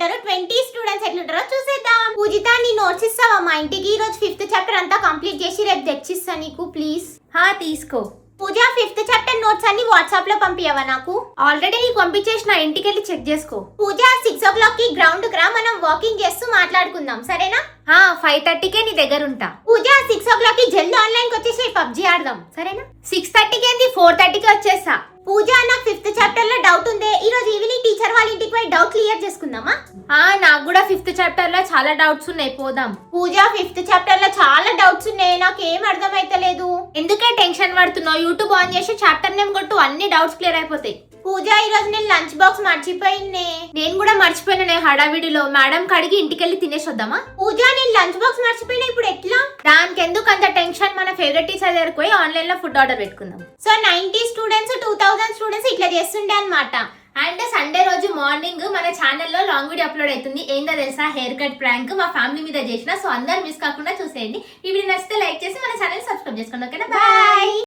ఎట్లుంటారో 20 students ఎట్లుంటారో చూసేద్దాం. పూజిత నీ notes ఇస్తావా మా ఇంటికి? ఈ రోజు 5th చాప్టర్ అంతా కంప్లీట్ చేసి రేపు తెచ్చిస్తా నీకు ప్లీజ్. తీసుకో. పూజ 5th చాప్టర్ నోట్స్ అన్ని వాట్సాప్ లో పంపియవా నాకు? ఆల్రెడీ నీకు పంపించేసిన, ఇంటికి వెళ్ళి చెక్ చేసుకో. పూజ 6 o'clock కి గ్రౌండ్ కి రా, మనం వాకింగ్ చేస్తూ మాట్లాడుకుందాం సరేనా? 5:30కే నీ దగ్గర ఉంటా. పూజ 6 o'clock కి జల్ది ఆన్లైన్ కి వచ్చేసి పబ్జీ ఆడదాం సరేనా? 6:30కి ఏంది, 4:30కి వచ్చేస్తా. పూజ నాకు 5th చాప్టర్ లో డౌట్ ఉంది, ఈ రోజు ఈవినింగ్ టీచర్ వాళ్ళ ఇంటికి పోయి డౌట్ క్లియర్ చేసుకుందామా? నాకు కూడా 5th చాప్టర్ లో చాలా డౌట్స్ ఉన్నాయి, పోదాం. పూజ 5th చాప్టర్ లో చాలా డౌట్స్ ఉన్నాయి, నాకు ఏం అర్థం అయితలేదు. ఎందుకే టెన్షన్ పడుతున్నావు? యూట్యూబ్ ఆన్ చేసి చాప్టర్ నేమ్ కొట్టు, అన్ని డౌట్స్ క్లియర్ అయిపోతాయి. పూజ ఈ రోజు నేను లంచ్ బాక్స్ మర్చిపోయినే. నేను కూడా మర్చిపోయినా హడావిడిలో. మేడం కడిగి ఇంటికెళ్ళి తినేసి వద్దామా? పూజ నేను లంచ్ బాక్స్ మర్చిపోయినా, ఇప్పుడు ఎట్లా? దానికి ఎందుకు అంత టెన్షన్? మన ఫేవరెట్ టీచర్ దగ్గరికి పోయి ఆన్లైన్ లో ఫుడ్ ఆర్డర్ పెట్టుకుందాం. సో 90 స్టూడెంట్స్ 2000 స్టూడెంట్స్ ఇట్లా చేస్తుండే అన్నమాట. అండ్ సండే రోజు మార్నింగ్ మన ఛానల్లో లాంగ్ వీడియో అప్లోడ్ అవుతుంది. ఏందో తెలుసా, హెయిర్ కట్ ప్రాంక్ మా ఫ్యామిలీ మీద చేసిన. సో అందరు మిస్ కాకుండా చూసేయండి. ఈ వీడియో నచ్చితే లైక్ చేసి మన ఛానల్ సబ్స్క్రైబ్ చేసుకోండి. ఓకేనా? బాయ్.